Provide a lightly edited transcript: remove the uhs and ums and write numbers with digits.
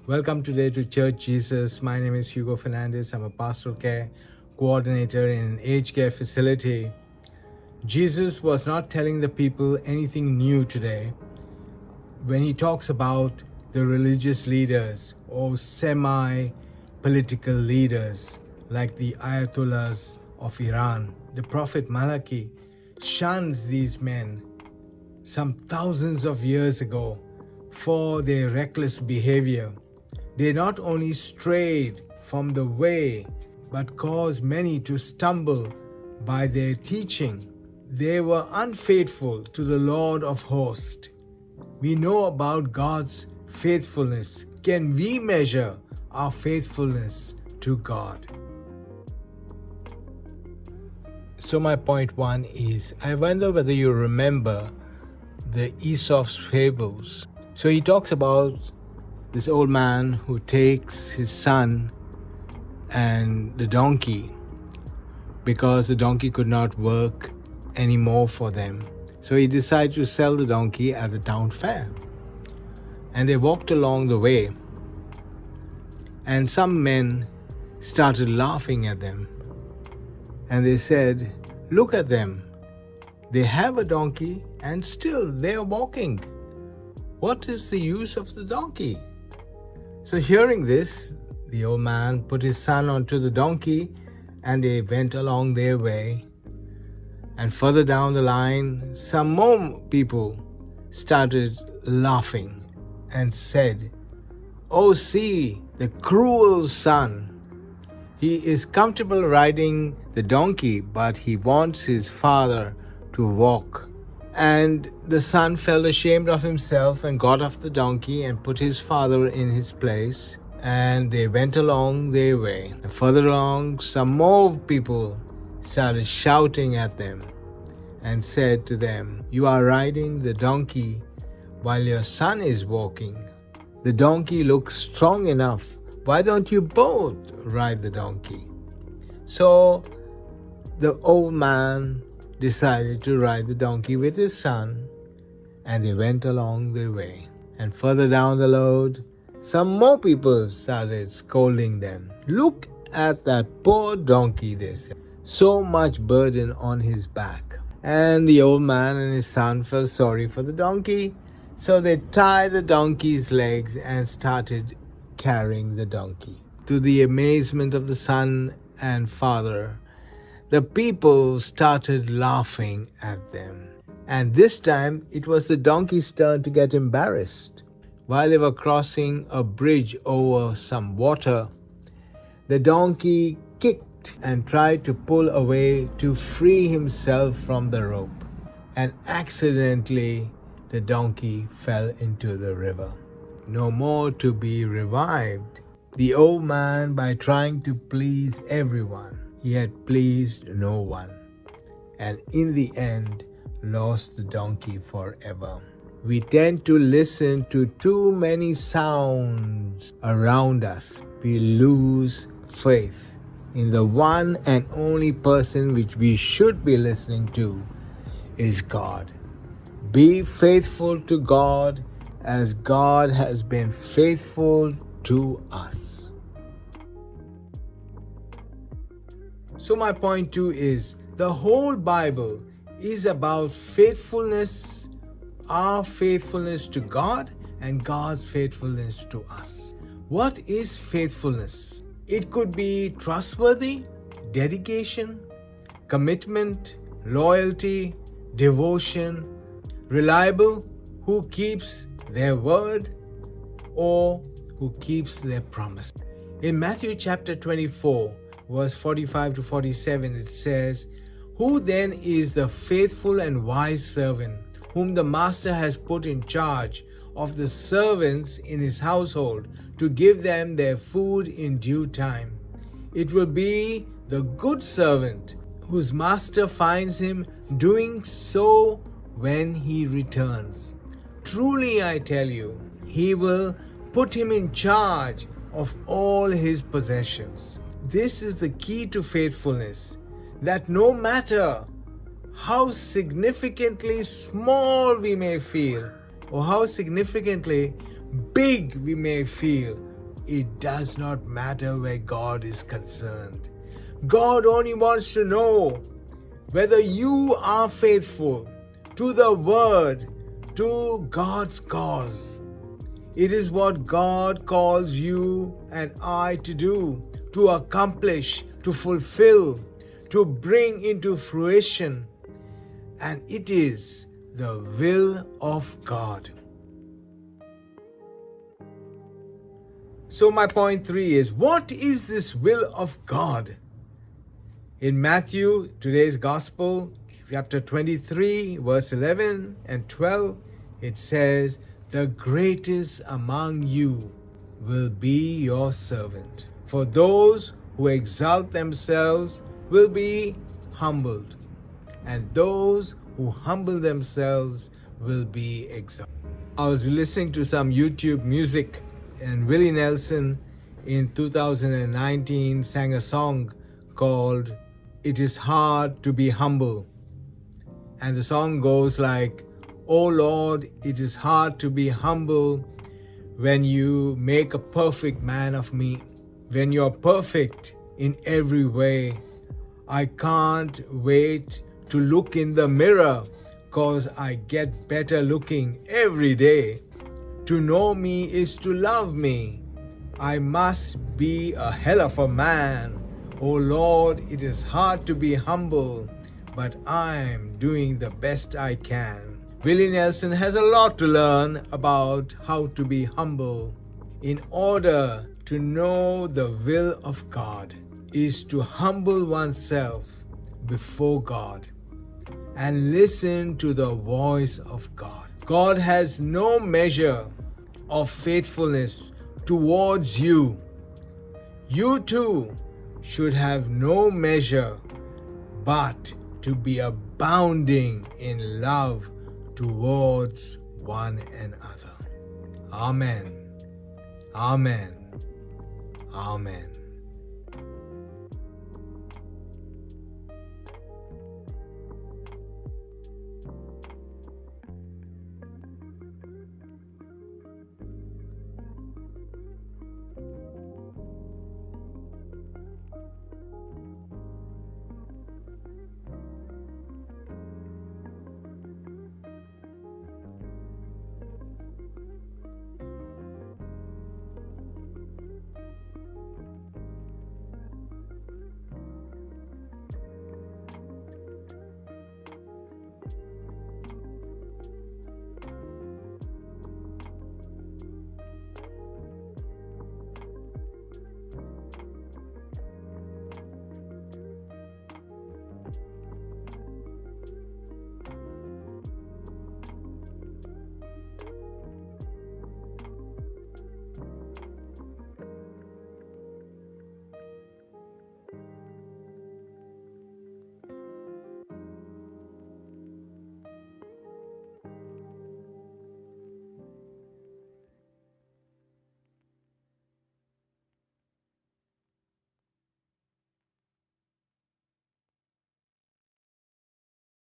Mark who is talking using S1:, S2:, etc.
S1: Welcome today to Church Jesus. My name is Hugo Fernandez. I'm a pastoral care coordinator in an aged care facility. Jesus was not telling the people anything new today when he talks about the religious leaders or semi-political leaders like the Ayatollahs of Iran. The Prophet Malachi shuns these men some thousands of years ago for their reckless behavior. They not only strayed from the way, but caused many to stumble by their teaching. They were unfaithful to the Lord of hosts. We know about God's faithfulness. Can we measure our faithfulness to God? So my point one is, I wonder whether you remember the Aesop's fables. So he talks about this old man who takes his son and the donkey because the donkey could not work anymore for them. So he decided to sell the donkey at the town fair. And they walked along the way, and some men started laughing at them. And they said, "Look at them. They have a donkey and still they are walking. What is the use of the donkey?" So hearing this, the old man put his son onto the donkey and they went along their way. And further down the line, some more people started laughing and said, "Oh, see, the cruel son. He is comfortable riding the donkey, but he wants his father to walk." And the son felt ashamed of himself and got off the donkey and put his father in his place. And they went along their way. And further along, some more people started shouting at them and said to them, "You are riding the donkey while your son is walking. The donkey looks strong enough. Why don't you both ride the donkey?" So the old man decided to ride the donkey with his son, and they went along their way. And further down the road, some more people started scolding them. "Look at that poor donkey," they said. "So much burden on his back." And the old man and his son felt sorry for the donkey, so they tied the donkey's legs and started carrying the donkey. To the amazement of the son and father, the people started laughing at them. And this time it was the donkey's turn to get embarrassed. While they were crossing a bridge over some water, the donkey kicked and tried to pull away to free himself from the rope. And accidentally, the donkey fell into the river, no more to be revived. The old man, by trying to please everyone, he had pleased no one, and in the end lost the donkey forever. We tend to listen to too many sounds around us. We lose faith in the one and only person which we should be listening to is God. Be faithful to God as God has been faithful to us. So my point two is, the whole Bible is about faithfulness, our faithfulness to God and God's faithfulness to us. What is faithfulness? It could be trustworthy, dedication, commitment, loyalty, devotion, reliable, who keeps their word or who keeps their promise. In Matthew chapter 24, verse 45 to 47, it says, "Who then is the faithful and wise servant whom the master has put in charge of the servants in his household to give them their food in due time? It will be the good servant whose master finds him doing so when he returns. Truly I tell you, he will put him in charge of all his possessions." This is the key to faithfulness, that no matter how significantly small we may feel or how significantly big we may feel, it does not matter where God is concerned. God only wants to know whether you are faithful to the word, to God's cause. It is what God calls you and I to do, to accomplish, to fulfill, to bring into fruition. And it is the will of God. So my point 3 is, what is this will of God? In Matthew, today's Gospel, chapter 23, verse 11 and 12, it says, "The greatest among you will be your servant. For those who exalt themselves will be humbled, and those who humble themselves will be exalted." I was listening to some YouTube music, and Willie Nelson in 2019 sang a song called "It Is Hard to Be Humble." And the song goes like, "Oh Lord, it is hard to be humble when you make a perfect man of me. When you're perfect in every way, I can't wait to look in the mirror, 'cause I get better looking every day. To know me is to love me. I must be a hell of a man. Oh Lord, it is hard to be humble, but I'm doing the best I can." Willie Nelson has a lot to learn about how to be humble. In order to know the will of God is to humble oneself before God and listen to the voice of God. God has no measure of faithfulness towards you. You too should have no measure, but to be abounding in love towards one another. Amen. Amen. Amen.